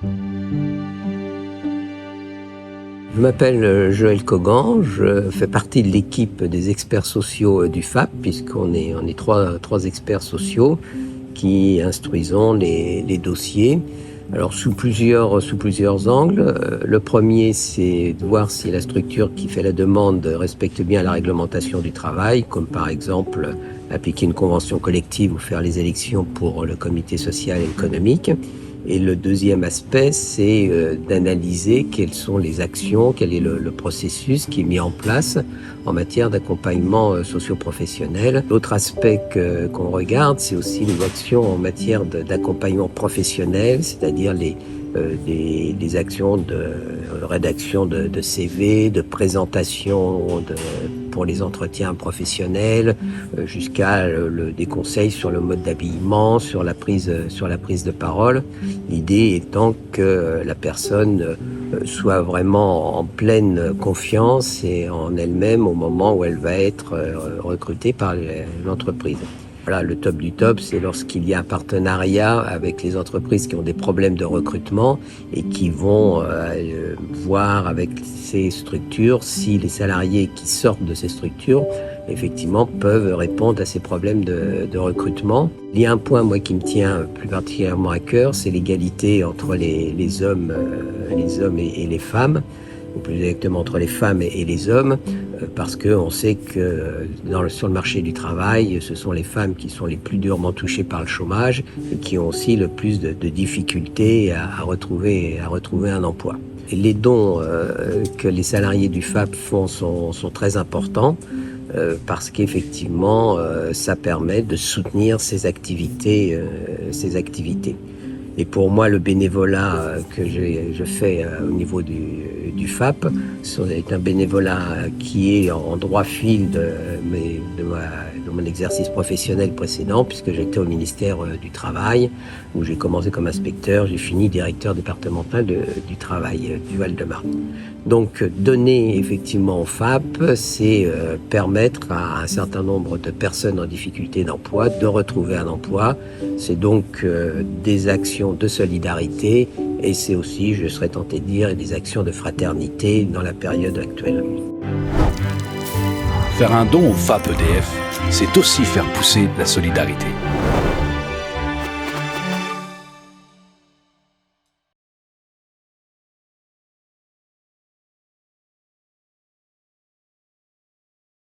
Je m'appelle Joël Cogan, je fais partie de l'équipe des experts sociaux du FAP, puisqu'on est trois experts sociaux qui instruisons les dossiers. Alors sous plusieurs angles. Le premier, c'est de voir si la structure qui fait la demande respecte bien la réglementation du travail, comme par exemple appliquer une convention collective ou faire les élections pour le comité social et économique. Et le deuxième aspect, c'est d'analyser quelles sont les actions, quel est le processus qui est mis en place en matière d'accompagnement socio-professionnel. L'autre aspect qu'on regarde, c'est aussi les actions en matière d'accompagnement professionnel, c'est-à-dire les actions de rédaction de CV, de présentation pour les entretiens professionnels, jusqu'à des conseils sur le mode d'habillement, sur la prise de parole. L'idée étant que la personne soit vraiment en pleine confiance et en elle-même au moment où elle va être recrutée par l'entreprise. Voilà, le top du top, c'est lorsqu'il y a un partenariat avec les entreprises qui ont des problèmes de recrutement et qui vont voir avec ces structures si les salariés qui sortent de ces structures effectivement peuvent répondre à ces problèmes de recrutement. Il y a un point, moi, qui me tient plus particulièrement à cœur, c'est l'égalité entre les hommes et les femmes, ou plus exactement entre les femmes et les hommes, parce qu'on sait que sur le marché du travail, ce sont les femmes qui sont les plus durement touchées par le chômage et qui ont aussi le plus de difficultés à retrouver un emploi. Et les dons que les salariés du FAP font sont très importants parce qu'effectivement, ça permet de soutenir ces activités. Et pour moi, le bénévolat que je fais au niveau du FAP est un bénévolat qui est en droit fil de mon exercice professionnel précédent, puisque j'étais au ministère du Travail, où j'ai commencé comme inspecteur, j'ai fini directeur départemental du travail du Val-de-Marne. Donc donner effectivement au FAP, c'est permettre à un certain nombre de personnes en difficulté d'emploi de retrouver un emploi. C'est donc des actions de solidarité et c'est aussi, je serais tenté de dire, des actions de fraternité dans la période actuelle. Faire un don au FAP EDF, c'est aussi faire pousser la solidarité.